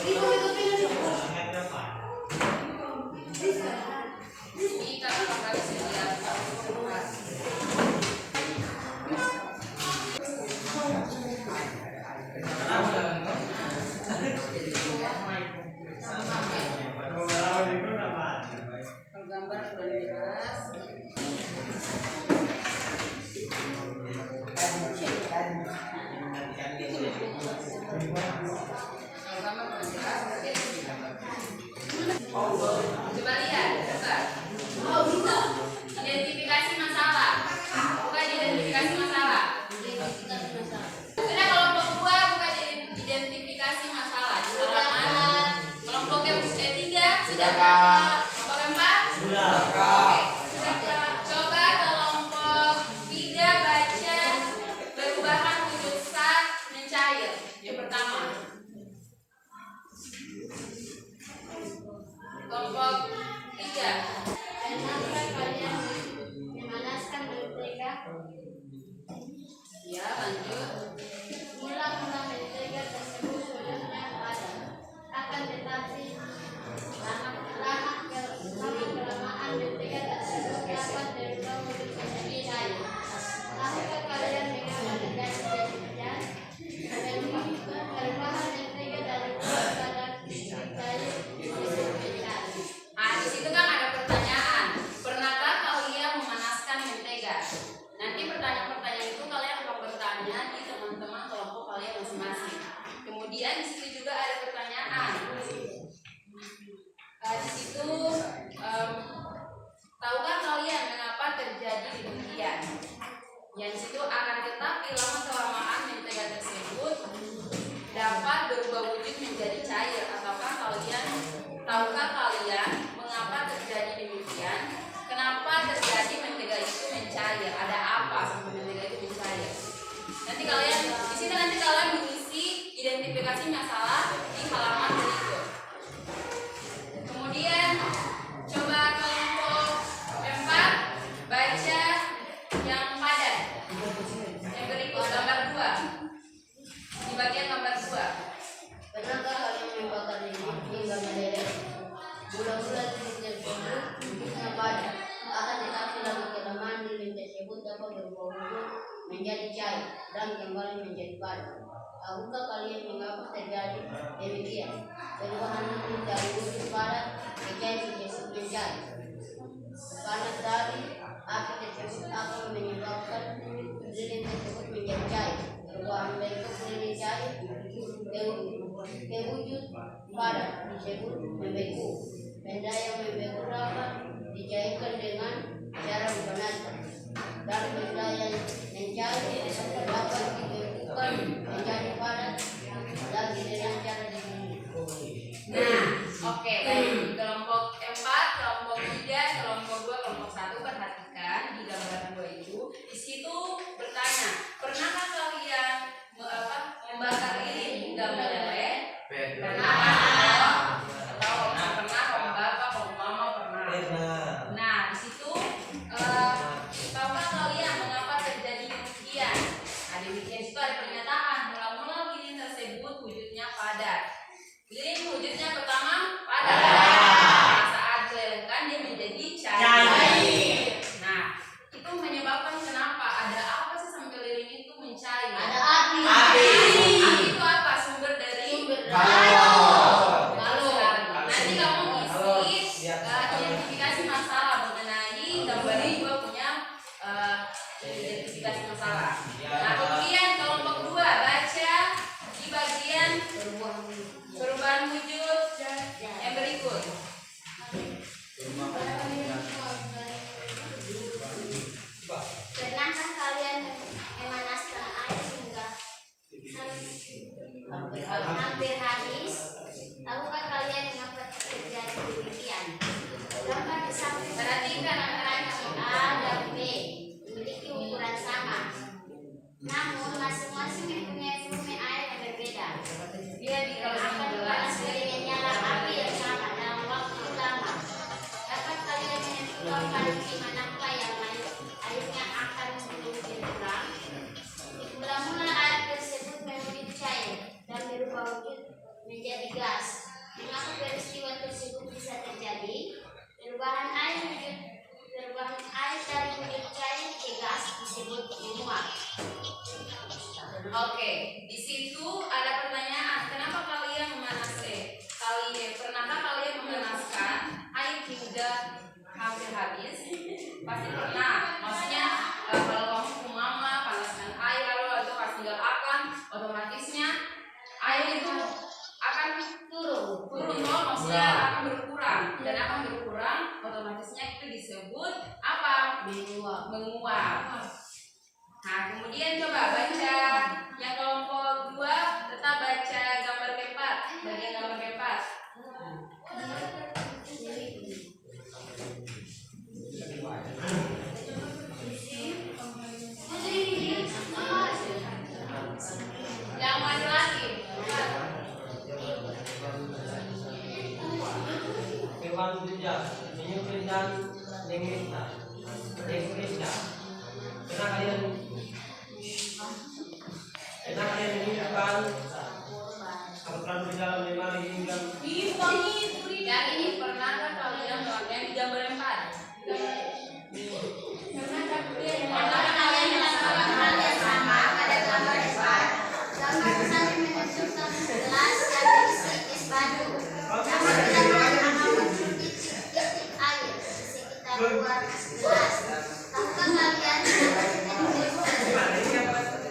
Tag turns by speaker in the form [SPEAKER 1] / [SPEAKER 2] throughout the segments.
[SPEAKER 1] Ini kalau kakak bisa lihat gambar sudah jelas. Coba lihat, coba. Identifikasi masalah. Buka identifikasi masalah. Sudah kelompok 2 buka identifikasi masalah. Di halaman kelompok yang ketiga sudah. Kelompok 4 sudah. Oke. Coba kelompok 3 baca perubahan wujud saat mencair. Yang pertama. Kelompok 3.
[SPEAKER 2] Kenapa kalian memanaskan mentega?
[SPEAKER 1] Ya, lanjut.
[SPEAKER 2] Mula-mula mentega tersebut sulitnya padat. Akan tetapi lama-kelamaan mentega tersebut dapat berubah menjadi cair. Tahukah kalian mengapa terjadi demikian? Perubahan mentega dari padat menjadi cair disebut mencair.
[SPEAKER 1] Di situ kan ada pertanyaan. Pernahkah kalian memanaskan mentega? Nanti pertanyaan-pertanyaan itu kalian akan bertanya di teman-teman kelompok kalian masing-masing. Kemudian di situ juga ada pertanyaan. Di situ tahukah kalian mengapa terjadi demikian? Yang situ akan tetapi lama-kelamaan mentega tersebut dapat berubah wujud menjadi cair. Tahukah kalian mengapa terjadi demikian? Kenapa terjadi mentega itu mencair? Ada apa sampai mentega itu mencair? Nanti kalian di sini mengisi identifikasi masalah di halaman berikut. Kemudian coba kelompok 4 baca yang padat. Yang berikut gambar 2. Di bagian gambar 2.
[SPEAKER 2] Pernahkah kalian membakar lilin hingga meleleh? Mula-mula lilin tersebut wujudnya padat, akan tetapi lama-kelamaan lilin tersebut dapat berubah wujud menjadi cair dan kembali menjadi padat. Tahukah kalian mengapa terjadi demikian? Perubahan lilin dari wujud padat ke cair disebut mencair. Panas dari api tersebut akan menyebabkan lilin tersebut menjadi cair. Perubahan bentuk lilin cair ke wujud padat disebut membeku. Benda yang membeku dapat dicairkan dengan cara memanaskan, dan benda yang mencair dapat dibekukan menjadi padat lagi dengan cara dingin.
[SPEAKER 1] Nah, oke, baik. Kelompok 4, kelompok 3, kelompok 2, kelompok 1 perhatikan di gambar 2 itu. Di situ bertanya, pernahkah kalian membakar lilin hingga meleleh? Pernah atau pernah membakar umpama pernah. Nah, di situ tahukah kalian mengapa terjadi demikian? Demikian itu ada pernyataan. Mula-mula lilin tersebut wujudnya padat. Lilin wujudnya pertama padat. Saat dilelehkan dia menjadi cair. Nah, itu menyebabkan kenapa? Ada apa sih sampai lilin itu mencair?
[SPEAKER 2] Ada api.
[SPEAKER 1] Api itu apa? Sumber dari
[SPEAKER 2] Balon.
[SPEAKER 1] Nanti kamu isi identifikasi masalah mengenai gambar ini juga punya identifikasi masalah. Nah, kemudian kelompok 2 baca di bagian perubahan wujud yang berikut.
[SPEAKER 2] Pernahkah kalian memanaskan air hingga hampir habis? Tahukah kalian mengapa terjadi demikian? Gambar di samping perhatikan angka A dan B memiliki ukuran sama, namun masing-masing mempunyai volume air yang berbeda.
[SPEAKER 1] Dia di
[SPEAKER 2] Akan dipanas dengan nyala api yang sama dalam waktu Mengapa peristiwa tersebut bisa terjadi? Perubahan air dari wujud cair ke gas disebut menguap.
[SPEAKER 1] Oke, di situ ada pertanyaan, kenapa kalian memanaskan? Pernahkah kalian memanaskan air hingga hampir habis? Pasti pernah. Maksudnya kalau kamu mama panaskan air lalu itu kasih tinggal akan, otomatisnya air itu akan turun maksudnya akan berkurang dan akan berkurang, otomatisnya itu disebut apa? Menguap. Nah, kemudian coba baca yang kelompok 2, tetap baca gambar keempat, bagian gambar keempat. Yang laki-laki.
[SPEAKER 3] Kewan bijak menyusun dan menginginkan Indonesia. Karena kalian menunjukkan aturan berjalan memang hingga
[SPEAKER 1] Yang ini pernahkah kalian melakukan di gambar 4? Pernahkah kalian melakukan hal yang sama pada gambar 4?
[SPEAKER 2] Gambar 1 menunjukkan gelas yang berisi es batu. Gambar 8 muncul titik-titik air di sekitar luar gelas. Tahukah kalian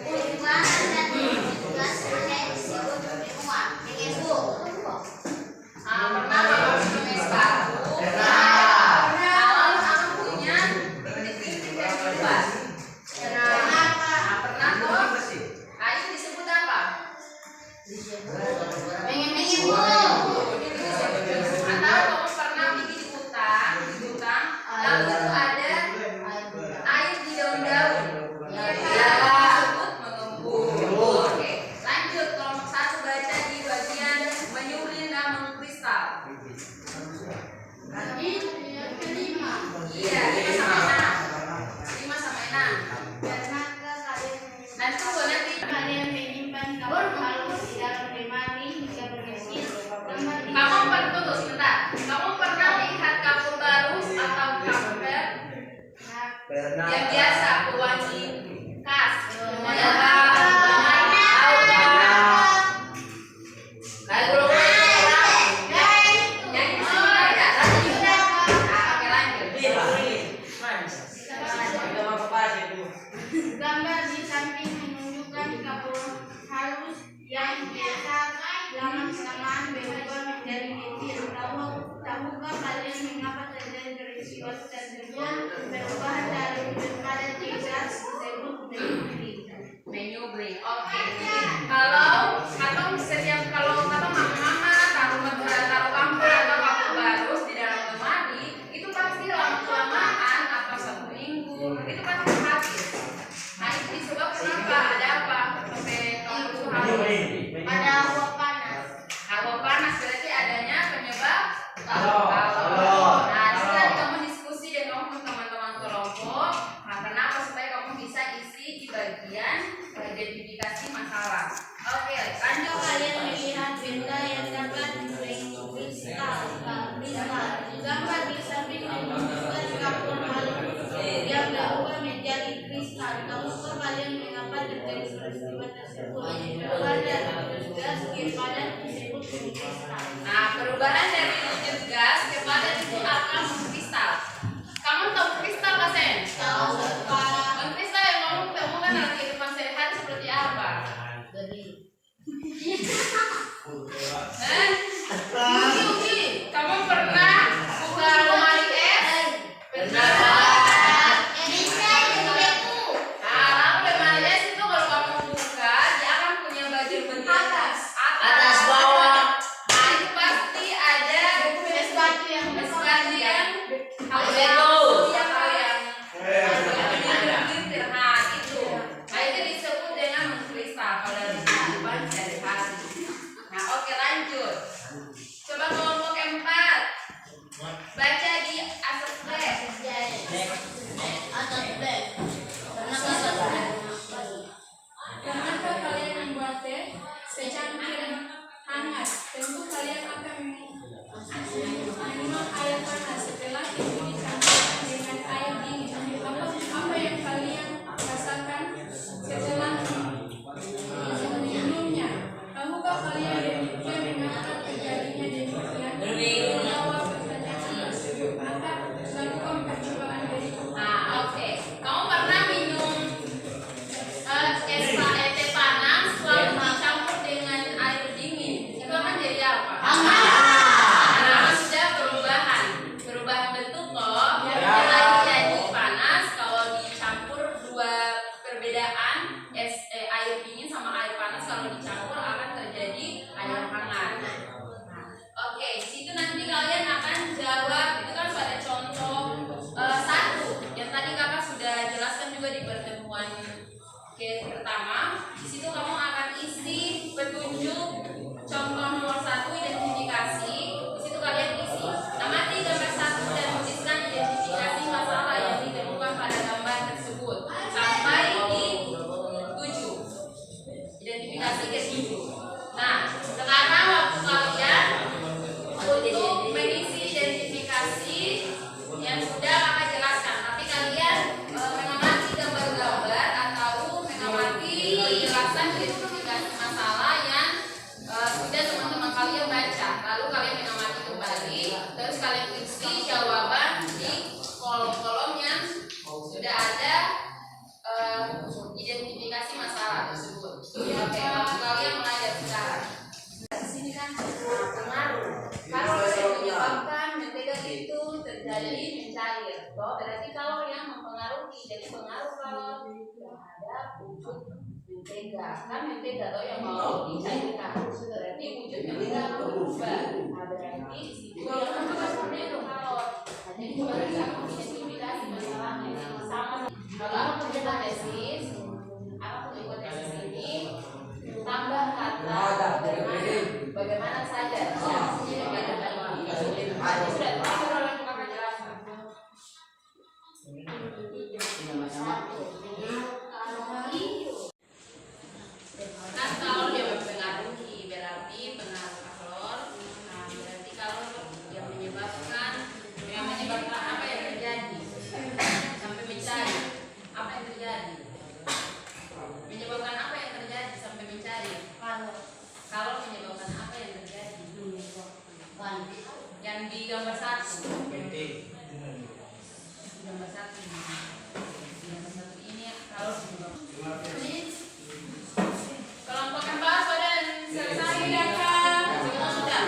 [SPEAKER 2] perubahan dari gas pada disebut menguap? Mengebuk.
[SPEAKER 1] Pernah kalau minum es batu, kalau kamu punya titik-titik yang keluar. Pernah kok? Itu disebut apa?
[SPEAKER 2] Mengebuk.
[SPEAKER 1] Atau kamu pernah bikin hutang, lalu itu ada air di daun-daun. Disebut mengembung. Oke, lanjut kelompok 1 baca di bagian menyuling dan mengkristal.
[SPEAKER 2] Yang kelima.
[SPEAKER 1] Iya, 5 sampai 6. 5 sampai 6.
[SPEAKER 2] Pernahkah
[SPEAKER 1] Nanti tunggu nanti.
[SPEAKER 2] kalian menyimpan kapur halus di dalam lemari hingga berhasil?
[SPEAKER 1] Kamu pernah tunggu sebentar. Kamu pernah lihat kapur baru atau kapur yang biasa pewangi khas?
[SPEAKER 2] Gambar di samping menunjukkan kapur halus yang biasa lama-kelamaan berubah menjadi kecil. Tahukah kalian mengapa terjadi peristiwa tersebut? Perubahan dari wujud padat ke gas disebut
[SPEAKER 1] Menyubling. Oke. Kalau mama taruh kampur atau kapur baru di dalam lemari, itu pasti lama-kelamaan atau 1 minggu itu pasti habis. Nah, itu disebabkan apa? Ada apa? Sampai kapur itu habis.
[SPEAKER 2] Ada hawa panas.
[SPEAKER 1] Hawa panas berarti adanya penyebab
[SPEAKER 3] Halo.
[SPEAKER 1] Nah, setelah kamu diskusi dan kamu teman-teman kelompok, nah kenapa supaya kamu bisa isi di bagian identifikasi masalah. Oke, lanjut.
[SPEAKER 2] Kalian melihat benda yang dapat mengkristal. Gambar di samping menunjukkan kapur halus yang berubah menjadi kristal. Tahukah kalian mengapa terjadi peristiwa tersebut? Perubahan dari wujud gas ke padat disebut kristal.
[SPEAKER 1] Nah, perubahan dari wujud gas ke padat itu akan mengkristal. Kamu tahu kristal nggak, Sen?
[SPEAKER 2] Tahu.
[SPEAKER 1] Mengkristal yang kamu temukan dalam kehidupan sehari-hari seperti apa? Ugi, kamu pernah buka lemari es? Pernah. Nah, lalu lemari es itu kalau kamu buka, dia akan punya bagian atas, bawah. Nah, itu pasti ada
[SPEAKER 2] Es batu yang
[SPEAKER 1] Nah, itu. Nah, itu disebut dengan mengkristal pada kehidupan sehari-hari. Nah, oke, lanjut. Coba kelompok 4. Baca di atas flash. Pernahkah kalian membuat teh secangkir hangat? Tentu kalian akan bawah berarti kalor yang mempengaruhi. Jadi pengaruh kalor terhadap wujud mentega. Kan mentega atau yang mau dicairkan. Berarti wujud mentega akan berubah. Nah berarti di situ yang mempengaruhi itu kalor. Jadi kita bisa mengidentifikasi masalahnya. Sama kalau aku punya hipotesis, ini tambah kata bagaimana saja. Sudah terakhir oleh kakak jelaskan. Kan kalau dia mempengaruhi berarti pengaruh kalor. Nah, berarti kalor yang menyebabkan apa yang terjadi sampai mencari apa yang terjadi. Menyebabkan apa yang terjadi sampai mencari kalau menyebabkan apa yang terjadi yang di gambar 1 gambar 1 ini kalau kelompok bahas pada selesai ya kan sudah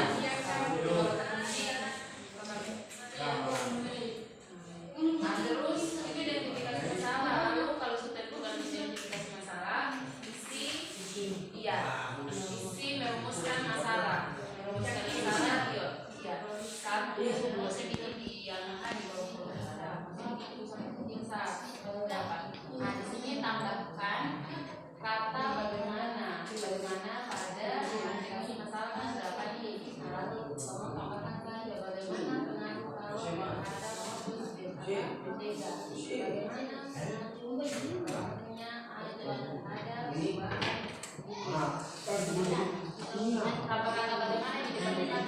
[SPEAKER 1] nah, terus itu identifikasi masalah. Lalu kalau sudah bukan identifikasi masalah iya isi merumuskan masalah iya satu rumusnya bikin di yang di bawah dapat. Nah di sini tambahkan kata bagaimana pada identifikasi masalah kan dapat di lalu kamu tambahkan saja bagaimana pengaruh kalau terhadap mentega, bagaimana pengaruhnya ada kata bagaimana yang dibandingkan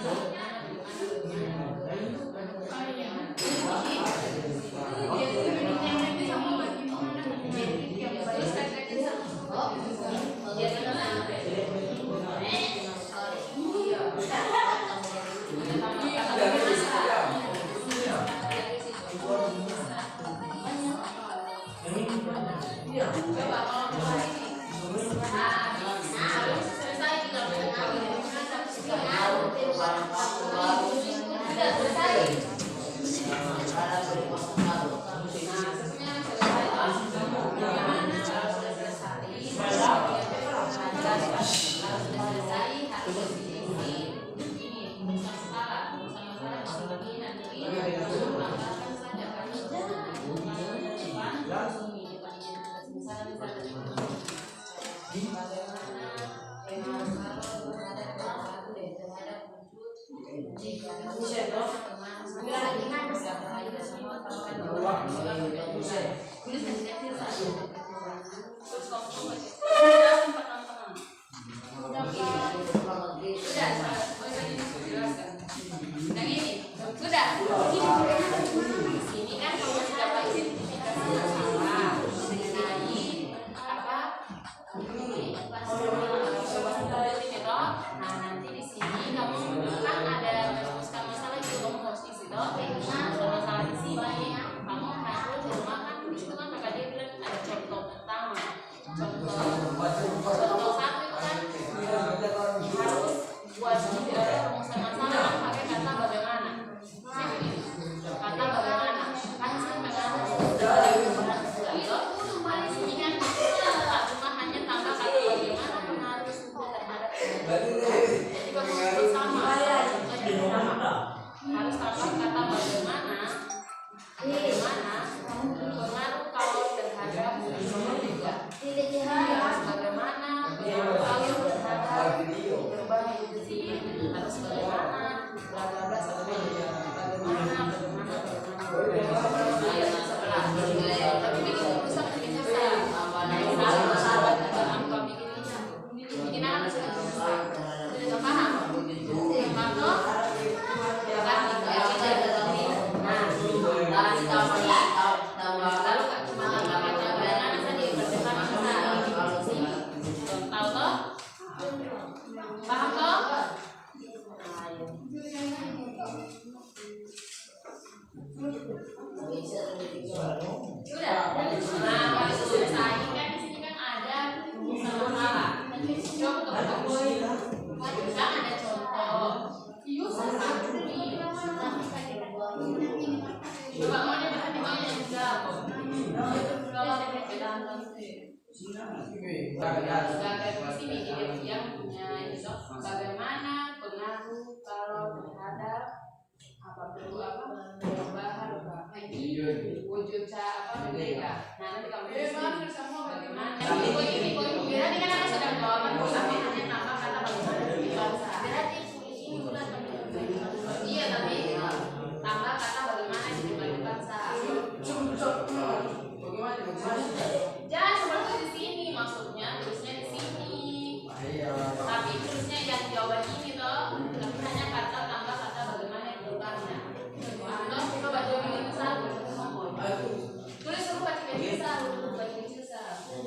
[SPEAKER 1] masalah di sini kamu harus rumah kan di situ kan kakak dia bilang ada gagal visi misi yang punya itu bagaimana pengaruh kalau terhadap apa perlu apa perubahan wujud apa berbeda. Nah nanti kamu bagaimana nanti kan ada sedang jawaban sampai hanya tambah kata bagaimana di bahasa.
[SPEAKER 2] Berarti tulis ini bukan
[SPEAKER 1] Iya tapi tambah kata bagaimana di bahasa. Jangan seperti di sini maksudnya tulisnya di sini. Tapi tulisnya yang jawaban ini toh, tapi hanya kata tambah kata bagaimana yang berubahnya. Atau kita baca begini satu. Tulis suruh baca begini satu, baca begini satu.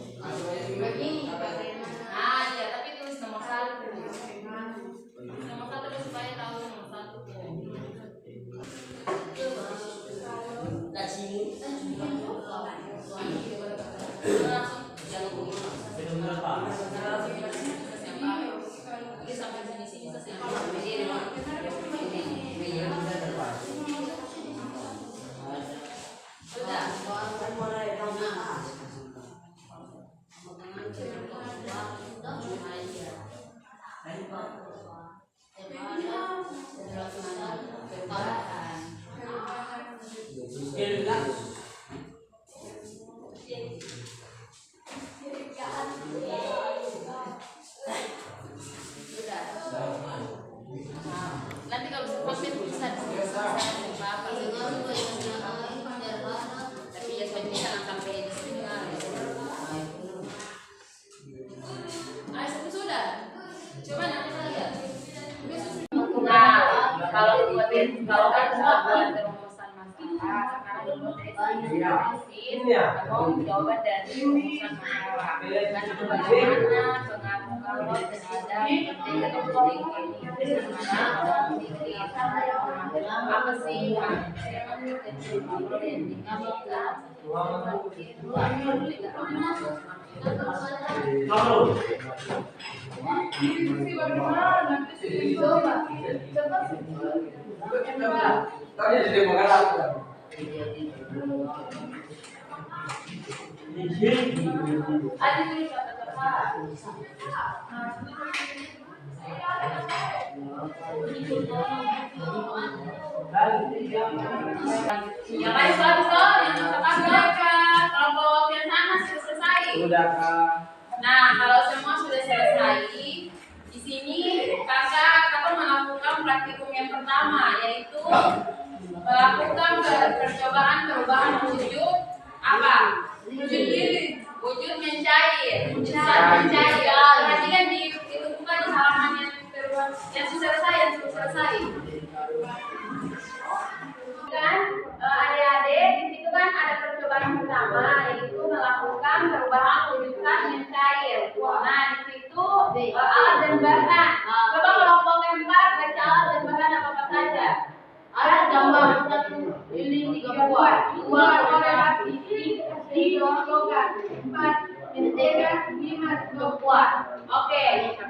[SPEAKER 2] begini bagaimana.
[SPEAKER 1] Ah iya, tapi tulis nomor satu. Nomor satu tuh supaya tahu nomor satu. Langsung jangan sampai sini selesai. Sudah. Nanti kalau sampai tulisan apa tapi ya sebenarnya jangan sampai di sini kan. Sudah. Coba nanti lihat. Nah, kalau kan buat rumusan masalah, sekarang mau jawaban dari rumusan masalah. Karena bagaimana pengaruh kalau terhadap apa sih yang lain habis toh, yang tepat mereka kelompok yang sana sudah selesai.
[SPEAKER 3] Sudah Kak.
[SPEAKER 1] Nah, kalau semua sudah selesai, di sini kakak melakukan praktikum yang pertama, yaitu melakukan percobaan perubahan wujud apa? Wujud mencair. Perhatikan itu bukan di halaman yang sudah selesai. Kan adik-adik di situ kan ada percobaan pertama yaitu melakukan perubahan wujudkan mencair. Nah di situ alat dan bahan. Coba kelompok 4 baca alat dan bahan apa saja.
[SPEAKER 2] Alat gambar ini 3 buah, 2 orang api, 3 logam, 4 mentega, 5 2 buah.
[SPEAKER 1] Oke,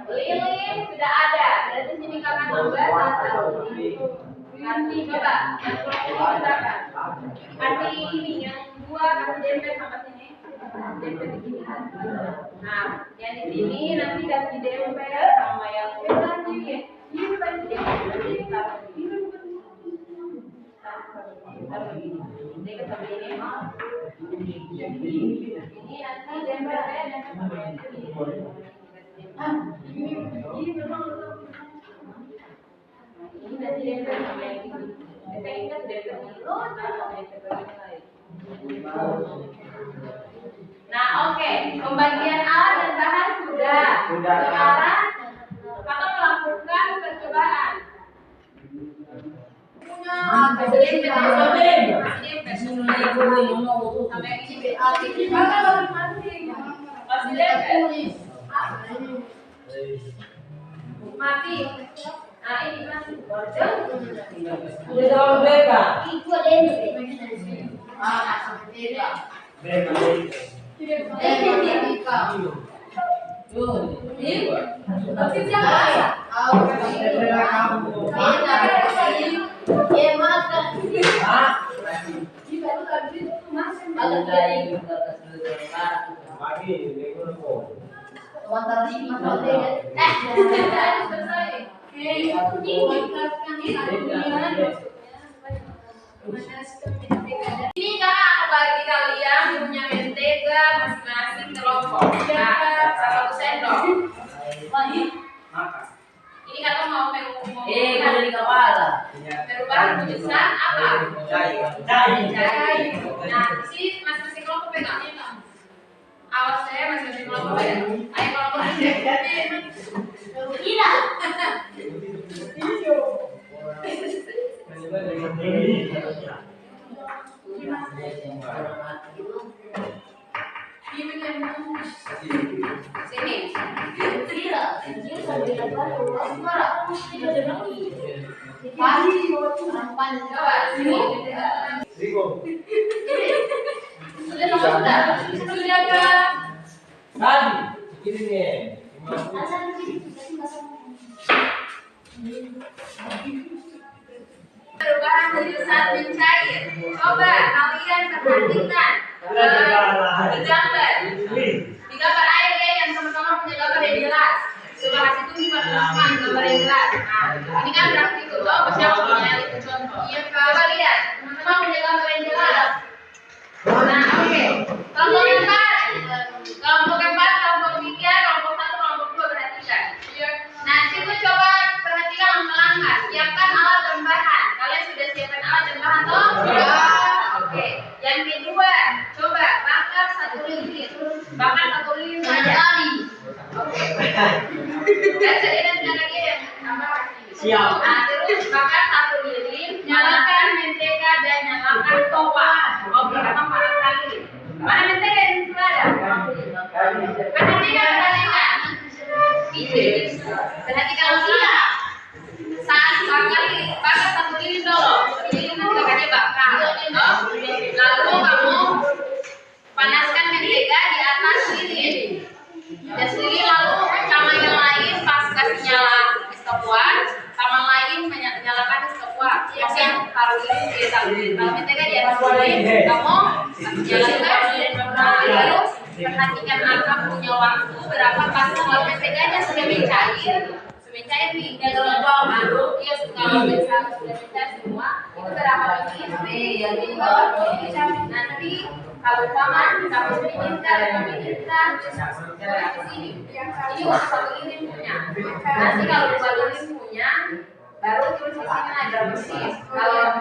[SPEAKER 1] lilin sudah ada. Berarti sini kakak tambah 1. Nanti coba yang katakan. Nanti ini yang 2 kasih dempet sama sini. Dempet di sini. Nah, yang di sini nanti kasih dempet sama yang tadi. Ini kasih dempet. Ini ketemu ini. Ini nanti dempetnya dan sama yang ini. Ini memang ini nanti dempet sama yang ini. Kita ingat dempet ini. Nah, oke. Pembagian alat dan bahan sudah. Sekarang kita melakukan percobaan. Mati. Nah ini kan
[SPEAKER 3] Udah jawab mereka.
[SPEAKER 2] Itu ada yang
[SPEAKER 1] Ini kakak aku bagi kalian punya mentega masing-masing kelompok. Nah, satu sendok. Ini kakak mau merubah
[SPEAKER 2] di kepala.
[SPEAKER 1] keputusan apa? Jahit. Nah, di sini masing-masing kelompok pegangnya enggak? Awas saya masing-masing kelompok pegang. Ayo kelompok
[SPEAKER 2] Tidak.
[SPEAKER 1] sini. Coba sini. Sudah Kak.
[SPEAKER 3] Ini nih.
[SPEAKER 1] Perubahan dari saat mencair. Coba kalian perhatikan di gambar. Di gambar air ya yang sama-sama punya gambar yang jelas. Coba kasih tunjuk teman gambar yang jelas. Nah, ini kan berarti itu. Coba siapa punya itu contoh? Iya Kak. Coba lihat. Teman-teman punya gambar yang jelas. Nah, oke. Kelompok yang empat, kelompok 3, kelompok 1, kelompok 2 perhatikan. Nah, situ coba perhatikan langkah-langkah. Siapkan alat dan bahan. Kalian sudah siapkan alat dan bahan toh? Ya. Oke. Yang kedua, coba bakar 1 lilin. Bakar 1 lilin saja. Oke. Dan saya dan lagi yang apa?
[SPEAKER 3] Siap.
[SPEAKER 1] Nah, terus bakar 1 lilin, nyalakan mentega dan nyalakan topak. Oke, kakak panas sekali. Mana mentega yang sudah ada? Perhatikan. Ini. Perhatikan dia. Saat bakar 1 lilin dulu. Lilin menteganya bakar. Lalu kamu panaskan mentega di atas lilin. Dan lilin lalu sama yang lain pas kasih nyala stopwatch, sama lain menyalakan stopwatch. Masih taruh lilin di atas lilin. Kalau mentega di atas lilin, kamu nyalakan lalu perhatikan angka punya waktu berapa pas kalau menteganya sudah mencair nih dalam baru dia kalau misalnya sudah mencair semua itu berapa menit nanti kalau paman kamu menit ke sini ini waktu 1 lilin punya nanti kalau 2 lilin punya baru terus di sini ada mesin kalau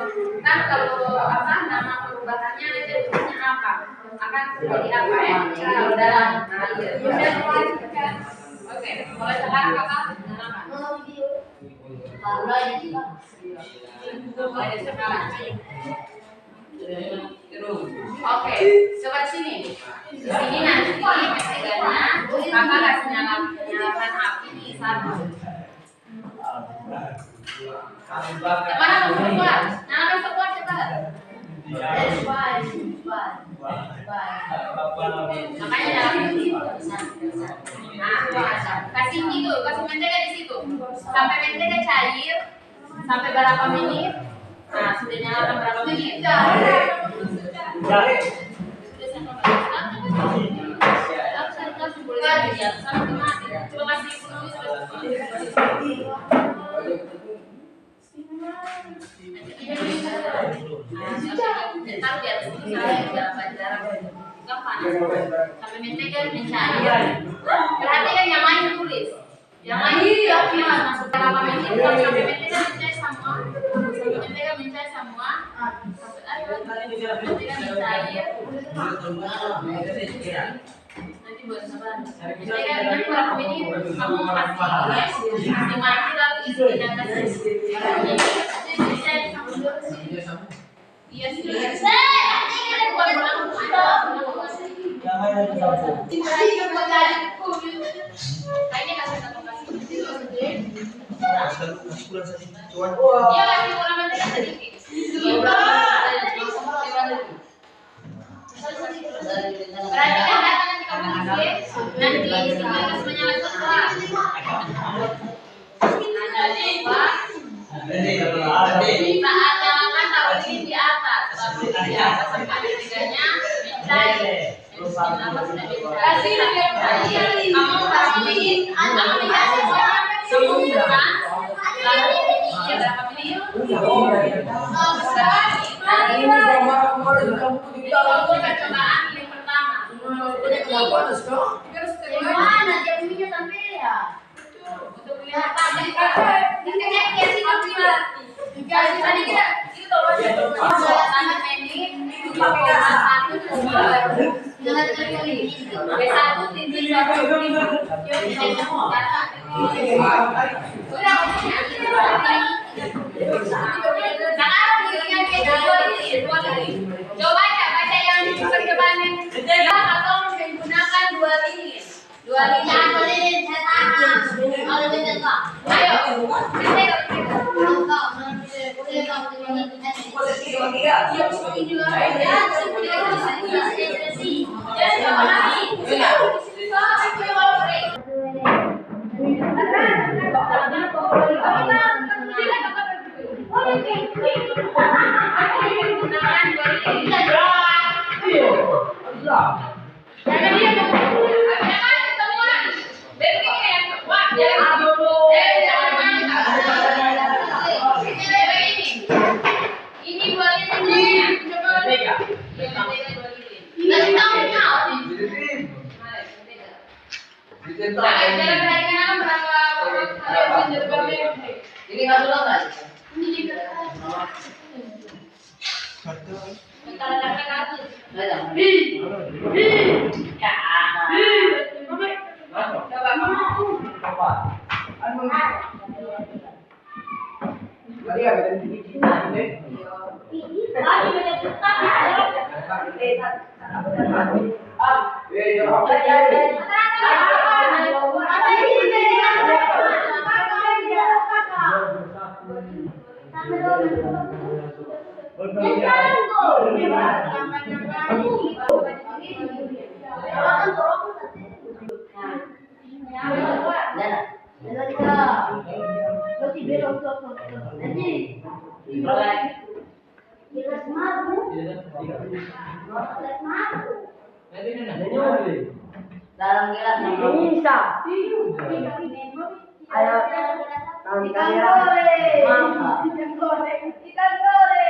[SPEAKER 1] apa nama perubahannya nanti tulisnya apa akan terjadi apa ya kalau dalam oke kalau sekarang kakak nyalakan mulai sekarang oke coba sini di sini nanti menteganya kakak kasih nyalakan api di satu. Mana mau keluar? Nyalakan stopwatch cepat. Makanya nyalakan di situ. Nah, kasih mentega di situ. Sampai mentega cair, sampai berapa menit? Nah, sudah nyalakan berapa menit? Taruh di atas itu berapa jarak sampai mentega mencair. Perhatikan yang lain tulis. Yang lain masuk berapa menit kalau sampai mentega mencair semua. Mentega mencair semua. Mentega mencair. Nanti buat apa? Mentega nanti berapa menit kamu kasih dimati lalu isi dan kasih. Iya sih. Kayaknya kasih satu kasih. Iya kasih kurang mentega sedikit. Perhatikan data nanti kamu isi. Nanti isi harus menyalakan semua. Saat nyalakan taruh lilin di atas. Di atas sampai menteganya mencair. Kasih Kamu berapa menit? Kamu dikasih orang semua kan? Lalu iya berapa menit? Itu percobaan yang pertama.
[SPEAKER 2] Gimana jadinya sampai ya?
[SPEAKER 1] Untuk melihat tadi tadi kita itu tahu aja tanda pendek itu pakai satu B1 titik coba ya baca yang percobaan atau menggunakan dua lilin
[SPEAKER 2] Ini nggak dulu kan? Dalam gelas bisa. Ayo. Ikan goreng. Ikan goreng.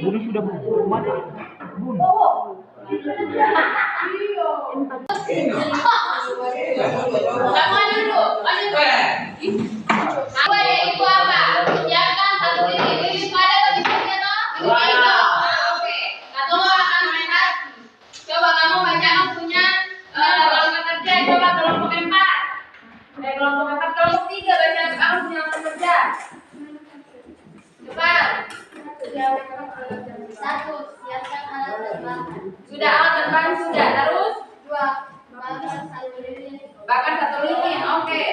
[SPEAKER 3] Budi sudah mati.
[SPEAKER 1] Apa ya itu apa? Siapkan satu lilin pada tulisannya toh. Oke. Kamu akan main hati. Coba kamu baca kamu punya kelompok kerja. Coba kelompok 4. Kelompok 4 kelompok 3 baca kamu punya kelompok kerja. Coba.
[SPEAKER 2] Satu, siapkan alat terbang.
[SPEAKER 1] Sudah alat terbang sudah. Terus
[SPEAKER 2] Dua, bakar satu lilin.
[SPEAKER 1] bakar satu lilin. Oke.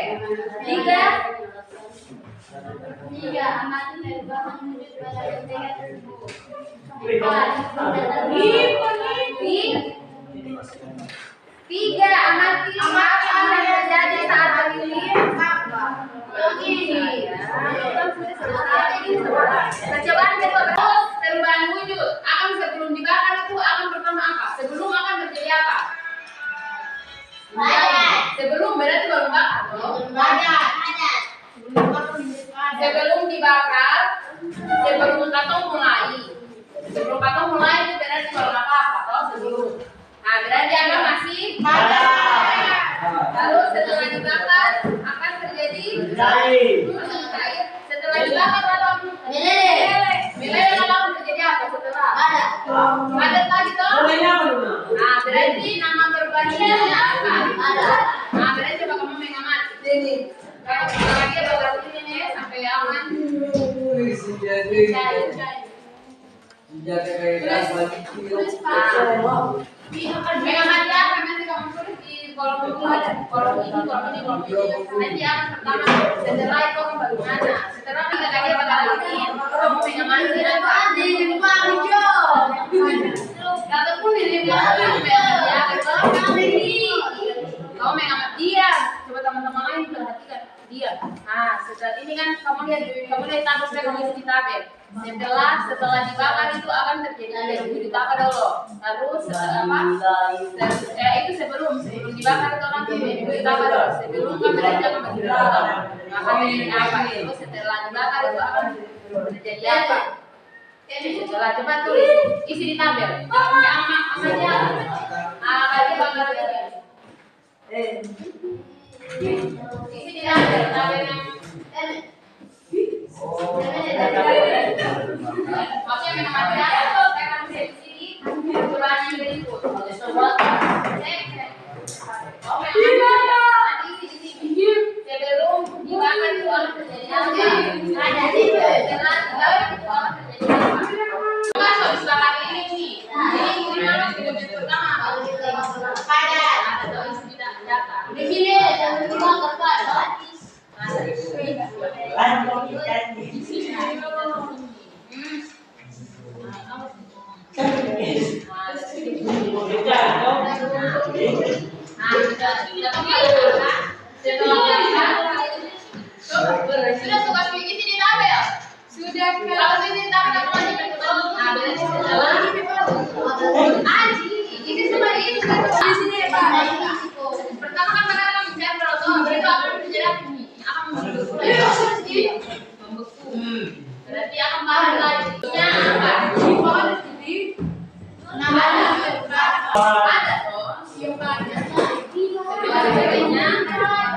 [SPEAKER 2] 3, amati terbang menuju pada benteng tersebut. 4,
[SPEAKER 1] Tiga amati apa yang terjadi saat lilin ini. Percobaan kedua terus perubahan wujud. Akan sebelum dibakar itu akan pertama apa? Sebelum akan terjadi apa? Sebelum berarti baru bakar. Sebelum dibakar, sebelum katong mulai. Sebelum katong mulai itu berarti baru apa-apa toh sebelum. Nah, berarti Anda masih lalu setelah dibakar akan terjadi cair. Setelah dibakar lalu meleleh lalu akan terjadi apa setelah? Padat lagi toh? Nah, berarti nama perubahannya apa? Nah, berarti coba kamu mengamati. Kalau lagi bawa ini sampai aman. Mengamati apa nanti kamu tulis di kolom ini, kolom ini. Nanti akan pertama setelah itu kamu bagaimana? Setelah kita lagi pada lagi, kamu mengamati apa? Kamu main sama dia. Coba teman-teman lain perhatikan dia. Nah, setelah ini kan kamu lihat tabel kamu isi di tabel. Setelah dibakar itu akan terjadi ditambah dulu. Terus setelah apa? Itu sebelum dibakar itu akan ditambah dulu. Sebelum kami jangan dibakar. Maka ini apa itu setelah dibakar itu akan terjadi apa? Setelah coba tulis isi di tabel. Sama dia. Kali bakar dia. Isi di tabel yang maksudnya minum mati atau kayak di sini perubahan yang berikut. Nanti di sini sebelum dibakar itu akan terjadi apa? Ada di setelah dibakar itu akan terjadi apa? Mas habis bakar ini nih. Ini gimana video pertama? Pada atau isi data. Di sini yang dibakar pada. Sudah tugas bikin di tabel. Sudah kalau di tabel kamu lagi berkembang. Nah, berarti setelah ini semua itu di sini Pak. Pertama kan pada kamu bicara tuh, itu akan terjadi ini. Akan membeku. Berarti akan bahan lagi. Nya apa? Ada toh, siapanya. Sebelumnya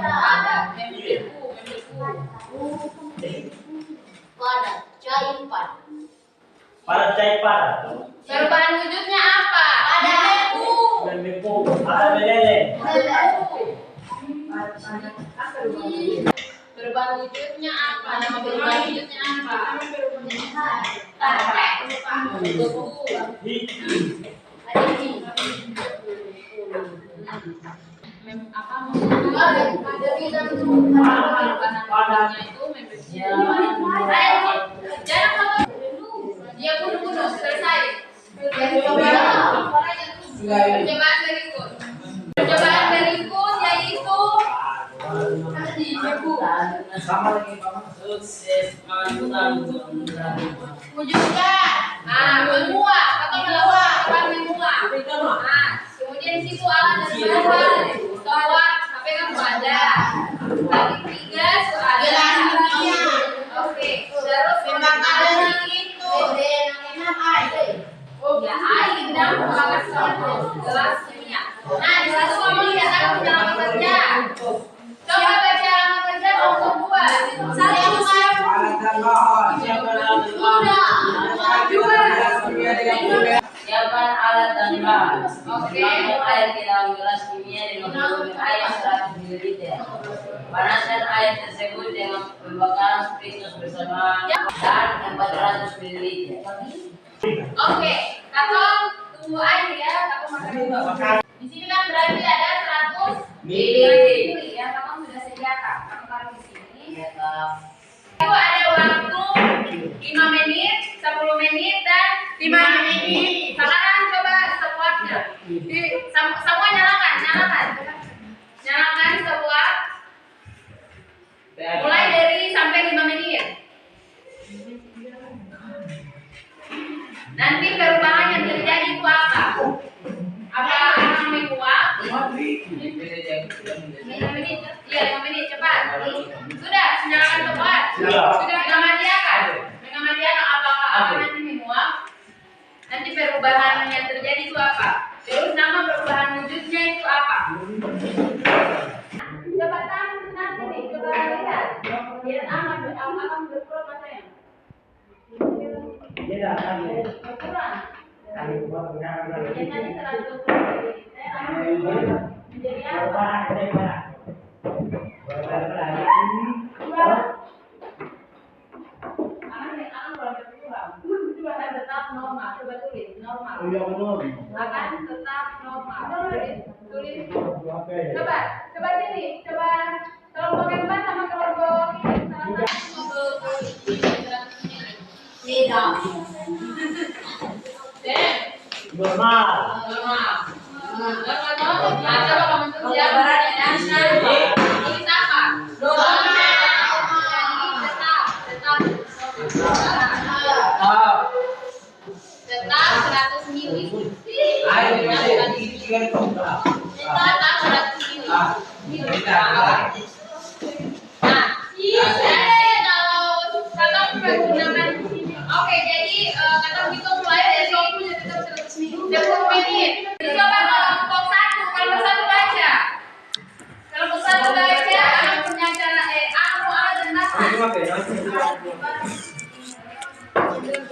[SPEAKER 1] ada membeku.
[SPEAKER 2] Pada cair pada.
[SPEAKER 3] Pada cair pada.
[SPEAKER 1] Perubahan wujudnya apa? Ada beku.
[SPEAKER 3] Membeku. Ada meleleh.
[SPEAKER 1] Perubahan wujudnya apa? Nama perubahan wujudnya apa? Beku. Apa ada bidang perubahan itu jangan dia bunuh selesai. Percobaan berikut yaitu beku. Wujudnya menguap atau meluap, menguap. Kemudian di situ alat dan bahan toat HP kamu ada. Lagi 3 ada. Oke, terus pembakaran itu ya air dan pembakaran gelas kimia. Nah, di situ kamu lihat aku jalan kerja. Coba baca alamat kerja kelompok 2. Saya
[SPEAKER 4] Siapkan alat dan bahan.
[SPEAKER 1] Oke.
[SPEAKER 4] Air di dalam gelas kimia dengan volume air 100 ml. Panaskan air tersebut dengan pembakaran spiritus bersama dan 400 ml.
[SPEAKER 1] Oke, kakak tunggu air ya, kakak makan dulu. Di sini kan berarti ada 100 ml ya, kakak sudah sediakan. Kakak taruh di sini. Itu ada waktu 5 menit, 10 menit dan 5 menit. Sekarang coba stopwatchnya. Semua nyalakan. Nyalakan stopwatch. Mulai dari sampai 5 menit. Nanti perubahan yang terjadi itu apa? Apa akan menguap? 5 menit. Iya, 5 menit cepat. Sudah, nyalakan stopwatch. Sudah mengamatikan. Apakah akan nanti menguap? Nanti perubahan yang terjadi itu apa? Terus nama perubahan wujudnya itu apa? Coba nanti nih, coba lihat. Lihat akan berkurang mana ya? Berkurang. Jadi nanti 120 menjadi apa? Akan tetap normal. Coba tulis normal. Akan tetap normal. Tulis. Coba sini. Coba kelompok keempat sama kelompok ini.
[SPEAKER 2] Tidak.
[SPEAKER 3] Normal.
[SPEAKER 1] Normal.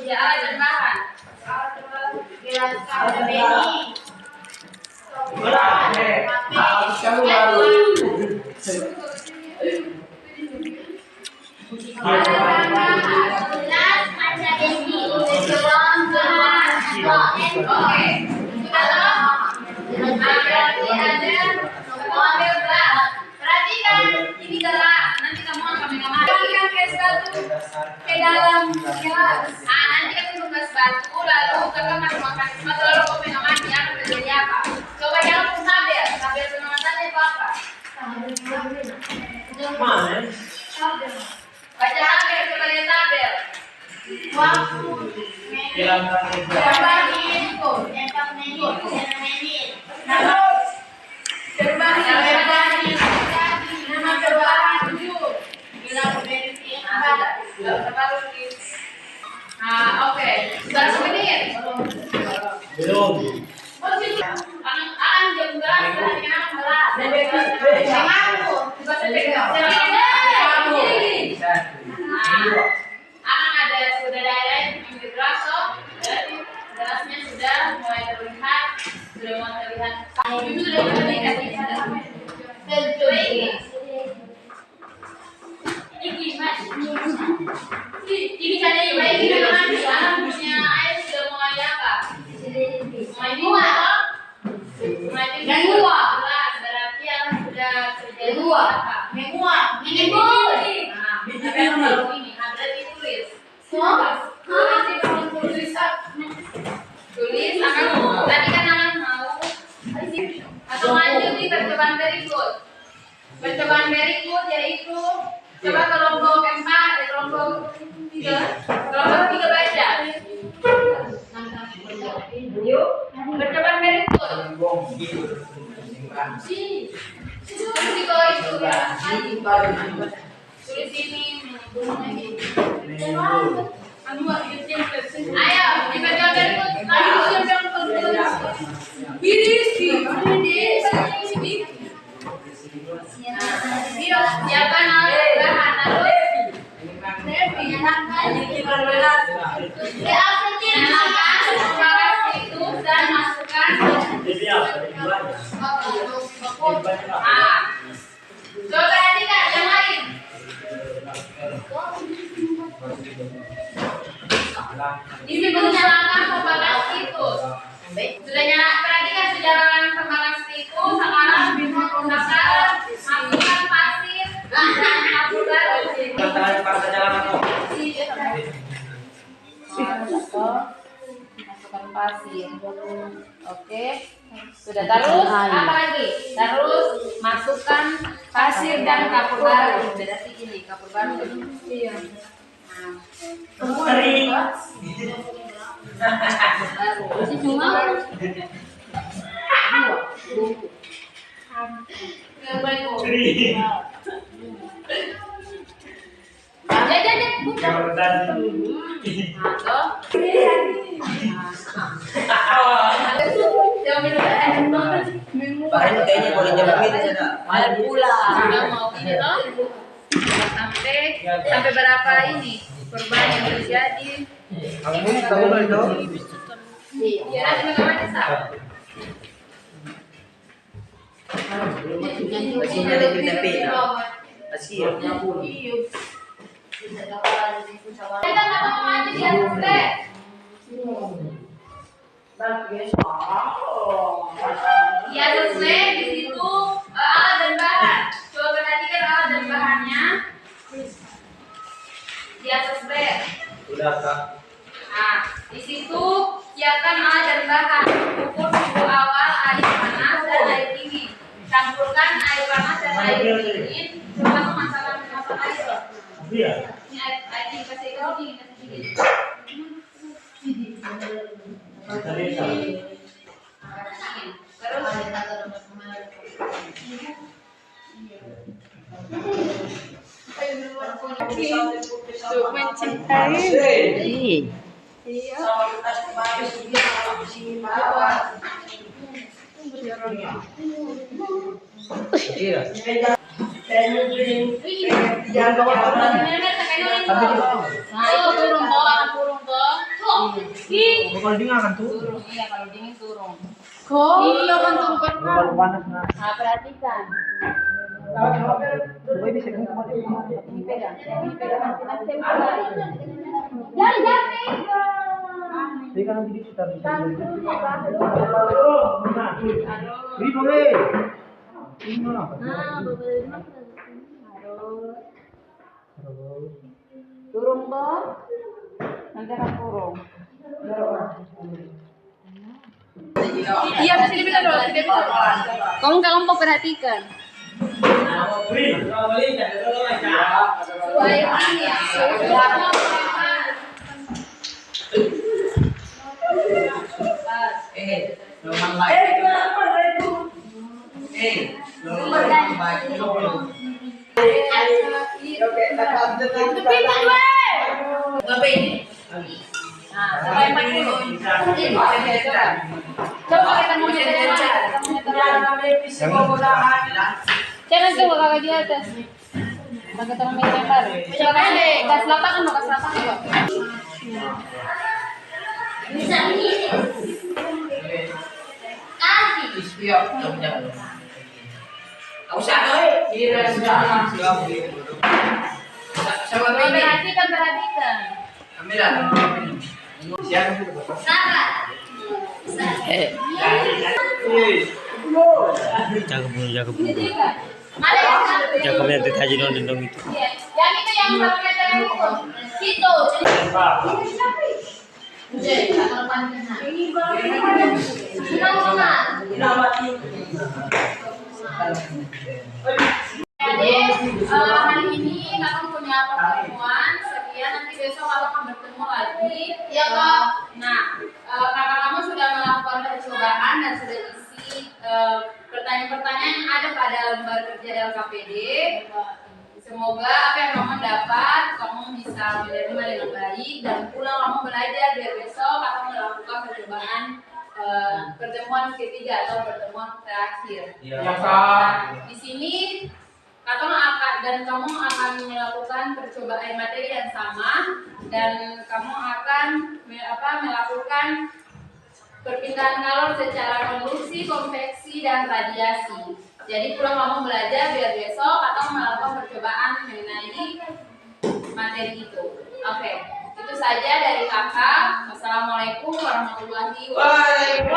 [SPEAKER 1] Ya, alat dan bahan.
[SPEAKER 2] Gelas ada Beni. Gelas ada Beni.
[SPEAKER 1] Oke. Sudah tahu? Berarti ada ambil gelas. Perhatikan, ini gelas. Nanti kamu akan mengamati. Kan es batu ke dalam gelas. Nanti kamu buka batu, lalu kakak makan batu, lalu kamu mengamati apa terjadi apa. Coba jangan pun sambil pengamatan itu apa? Baca tabel, coba lihat tabel.
[SPEAKER 2] Waktu
[SPEAKER 3] Kira-kira.
[SPEAKER 1] Oke. Sudah semenit.
[SPEAKER 3] Belum.
[SPEAKER 1] Akan jam belas, perhatikan belas. Akan ada sudah ada ambil gelas, toh. Gelasnya sudah mulai terlihat, Itu sudah terlihat. Ini mas, ini saja ya, baik kita nanti harusnya air sudah mulai apa? Mulai muat, mulai jelas, berarti akan sudah terjadi apa?
[SPEAKER 2] menguap.
[SPEAKER 1] Ini boleh. Kalau ini, berarti tulis. Tulis, akan tadi kan akan mau atau lanjut di percobaan berikut. Percobaan berikut yaitu coba kelompok 4, kelompok 3 baca. Yuk, percobaan berikut. Tulis di bawah itu ya. Tulis ini. Ayo, di percobaan berikut. Siapkan alat bahan lalu. Nyalakan itu dan masukkan. Coba perhatikan yang lain. Di situ nyalakan pembakar situs. Sudah nyala, perhatikan sudah nyalakan pembakar situs. Sekarang menggunakan masukkan pasir dan kapur baru. Masukkan pasir. Oke. Sudah terus apa lagi? Terus masukkan pasir dan kapur baru. Berarti ini kapur baru. Iya. Ini cuma
[SPEAKER 5] Bahannya kayaknya boleh jauhin sana. Malah pula.
[SPEAKER 1] sudah mau ini loh. Sampai berapa ini korban yang terjadi?
[SPEAKER 3] Kamu itu?
[SPEAKER 1] Ya nanti bagaimana sah?
[SPEAKER 5] Pastinya ada juga pena. Pasti ya.
[SPEAKER 1] Kita nggak mau maju di atas teh. Di atas teh di situ alat dan bahan. Coba perhatikan alat dan bahannya. Di atas teh.
[SPEAKER 3] Udah kak.
[SPEAKER 1] Nah, di situ siapkan alat dan bahan. Ukur suhu awal air panas dan air dingin. Campurkan air panas dan air dingin. Coba masalah air.
[SPEAKER 3] Iya.
[SPEAKER 1] Ini air dingin kasih dingin kasih dingin.
[SPEAKER 3] Tadi
[SPEAKER 1] Untuk mencintai.
[SPEAKER 3] Iya. Jangan bawa turun. Sampai di bawah.
[SPEAKER 1] Nah, itu turun toh, akan turun toh.
[SPEAKER 3] Kalau dingin akan turun.
[SPEAKER 1] Turun, iya kalau dingin turun.
[SPEAKER 2] Iya kan turun kan.
[SPEAKER 3] Kalau panas nah.
[SPEAKER 1] Nah, perhatikan.
[SPEAKER 3] Coba bisa kan?
[SPEAKER 1] Ini pegang, nanti saya mulai. Jangan.
[SPEAKER 3] Jadi kan nanti kita bisa. Beri boleh. Ini mana?
[SPEAKER 1] Turun toh. Nanti akan turun. Iya, sini benar dong, sini benar. Kamu kelompok perhatikan.
[SPEAKER 5] Memang baik. Memang baik.
[SPEAKER 1] Nah, coba yang 40. Coba kita mau nyetir. Jangan coba kakak di atas. Pakai tangan lebar. Coba gas lapangan mau gas lapangan kok.
[SPEAKER 2] Bisa ini.
[SPEAKER 5] Istiak, jangan. Kau usah doi. Iya, sudah. Sama ini.
[SPEAKER 1] Perhatikan.
[SPEAKER 5] Kamera. Siapa itu?
[SPEAKER 2] Sarah.
[SPEAKER 6] Jaga
[SPEAKER 2] Mana yang satu?
[SPEAKER 6] jaga nanti haji dong itu.
[SPEAKER 2] Yang itu yang 1 meter yang itu. Situ. Jadi kalau panjang. Senang banget. Jadi hari ini kakak punya pertemuan sekian, nanti besok kakak akan bertemu lagi. Ya kak. Nah, kakak kamu sudah melakukan percobaan dan sudah isi pertanyaan-pertanyaan yang ada pada lembar kerja LKPD. Semoga apa yang kamu dapat kamu bisa menerima dengan baik dan pulang kamu belajar biar besok kakak melakukan percobaan pertemuan ketiga atau pertemuan terakhir.
[SPEAKER 3] Ya, Kak.
[SPEAKER 1] Di sini kamu akan melakukan percobaan materi yang sama dan kamu akan melakukan perpindahan kalor secara konduksi, konveksi dan radiasi. Jadi pulang kamu belajar biar besok atau melakukan percobaan mengenai materi itu. Oke, itu saja dari kakak. Wassalamualaikum warahmatullahi wabarakatuh.